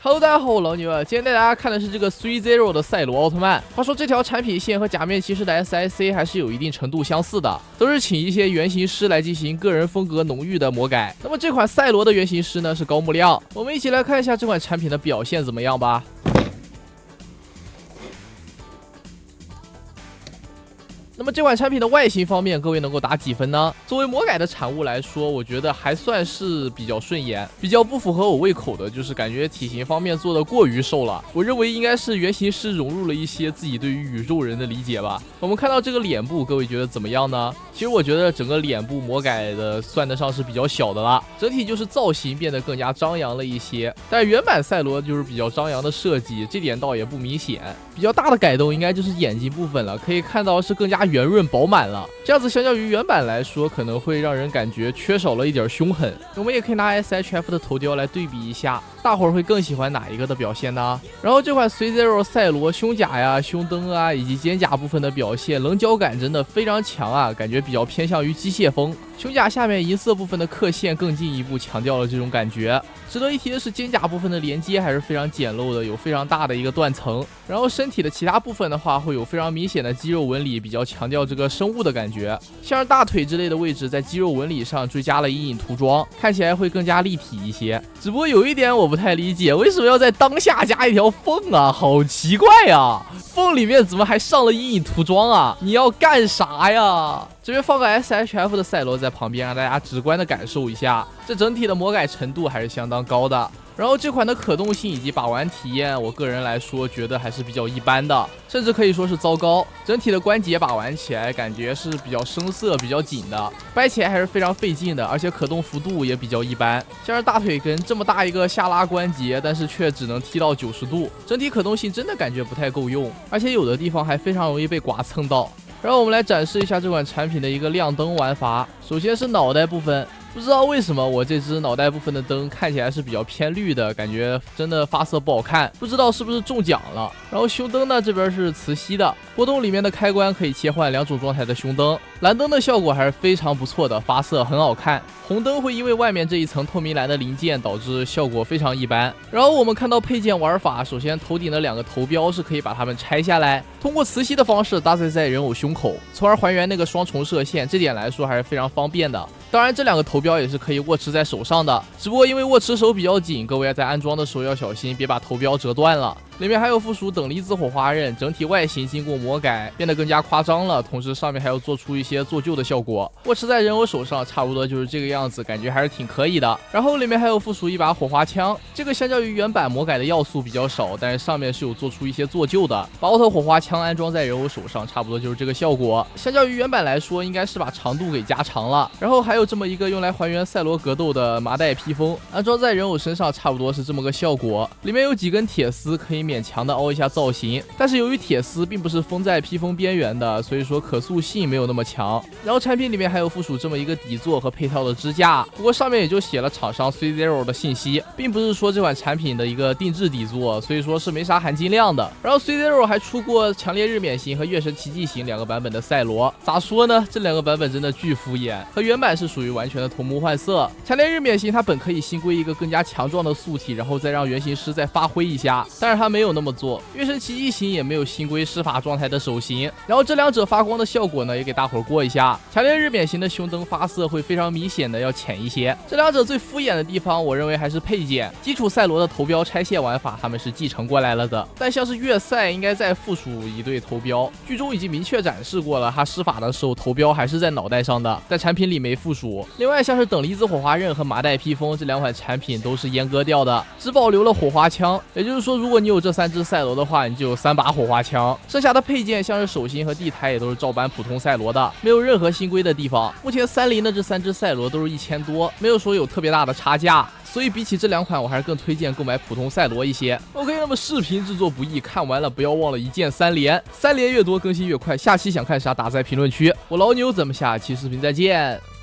Hello， 大家好，我老牛啊。今天带大家看的是这个 3-0 的赛罗奥特曼。话说这条产品线和假面骑士的 SIC 还是有一定程度相似的，都是请一些原型师来进行个人风格浓郁的魔改。那么这款赛罗的原型师呢是高木亮，我们一起来看一下这款产品的表现怎么样吧。那么这款产品的外形方面，各位能够打几分呢？作为魔改的产物来说，我觉得还算是比较顺眼，比较不符合我胃口的就是感觉体型方面做的过于瘦了。我认为应该是原型师融入了一些自己对于宇宙人的理解吧。我们看到这个脸部，各位觉得怎么样呢？其实我觉得整个脸部魔改的算得上是比较小的了，整体就是造型变得更加张扬了一些。但是原版赛罗就是比较张扬的设计，这点倒也不明显。比较大的改动应该就是眼睛部分了，可以看到是更加圆润饱满了，这样子相较于原版来说，可能会让人感觉缺少了一点凶狠。我们也可以拿 SHF 的头雕来对比一下，大伙儿会更喜欢哪一个的表现呢？然后这款 3-0 赛罗胸甲呀、胸灯啊以及肩甲部分的表现，棱角感真的非常强啊，感觉比较偏向于机械风。胸甲下面银色部分的刻线更进一步强调了这种感觉。值得一提的是，肩甲部分的连接还是非常简陋的，有非常大的一个断层。然后身体的其他部分的话，会有非常明显的肌肉纹理，比较强调这个生物的感觉。像是大腿之类的位置，在肌肉纹理上追加了阴影涂装，看起来会更加立体一些。只不过有一点我不太理解，为什么要在当下加一条缝啊？好奇怪啊！缝里面怎么还上了阴影涂装啊？你要干啥呀？这边放个 SHF 的赛罗在旁边，让大家直观的感受一下，这整体的魔改程度还是相当高的。然后这款的可动性以及把玩体验，我个人来说觉得还是比较一般的，甚至可以说是糟糕。整体的关节把玩起来感觉是比较生涩、比较紧的，掰起来还是非常费劲的，而且可动幅度也比较一般。像是大腿根这么大一个下拉关节，但是却只能踢到90度，整体可动性真的感觉不太够用，而且有的地方还非常容易被剐蹭到。然后我们来展示一下这款产品的一个亮灯玩法。首先是脑袋部分，不知道为什么我这只脑袋部分的灯看起来是比较偏绿的，感觉真的发色不好看，不知道是不是中奖了。然后胸灯呢，这边是磁吸的，波动里面的开关可以切换2种状态的胸灯。蓝灯的效果还是非常不错的，发色很好看。红灯会因为外面这一层透明蓝的零件导致效果非常一般。然后我们看到配件玩法，首先头顶的2个头标是可以把它们拆下来，通过磁吸的方式搭载在人偶胸口，从而还原那个双重射线，这点来说还是非常方便的。当然这2个头标也是可以握持在手上的，只不过因为握持手比较紧，各位在安装的时候要小心，别把头标折断了。里面还有附属等离子火花刃，整体外形经过魔改变得更加夸张了，同时上面还要做出一些做旧的效果。握持在人偶手上差不多就是这个样子，感觉还是挺可以的。然后里面还有附属一把火花枪，这个相较于原版魔改的要素比较少，但是上面是有做出一些做旧的。把奥特火花枪安装在人偶手上差不多就是这个效果，相较于原版来说应该是把长度给加长了。然后还有这么一个用来还原赛罗格斗的麻袋披风，安装在人偶身上差不多是这么个效果。里面有几根铁丝可以勉强的凹一下造型，但是由于铁丝并不是封在披风边缘的，所以说可塑性没有那么强。然后产品里面还有附属这么一个底座和配套的支架，不过上面也就写了厂商 3-0 的信息，并不是说这款产品的一个定制底座，所以说是没啥含金量的。然后 3-0 还出过强烈日冕型和月神奇迹型2个版本的赛罗，咋说呢？这2个版本真的巨敷衍，和原版是属于完全的同模换色。强烈日冕型它本可以新规一个更加强壮的素体，然后再让原型师再发挥一下，但是它没有那么做。月神奇迹型也没有新规施法状态的手型，然后这2者发光的效果呢也给大伙儿过一下。强烈日冕型的胸灯发色会非常明显的要浅一些。这2者最敷衍的地方，我认为还是配件。基础赛罗的头标拆卸玩法他们是继承过来了的，但像是月赛应该再附属一对头标，剧中已经明确展示过了，它施法的时候头标还是在脑袋上的，在产品里没附属。另外像是等离子火花刃和麻袋披风这2款产品都是阉割掉的，只保留了火花枪，也就是说如果你有这3只赛罗的话，你就有3把火花枪。剩下的配件像是手心和地台也都是照搬普通赛罗的，没有任何新规的地方。目前30的这3只赛罗都是1000多，没有说有特别大的差价，所以比起这2款我还是更推荐购买普通赛罗一些。 OK， 那么视频制作不易，看完了不要忘了一键3连，3连越多更新越快。下期想看啥打在评论区，我老牛，咱们下期视频再见。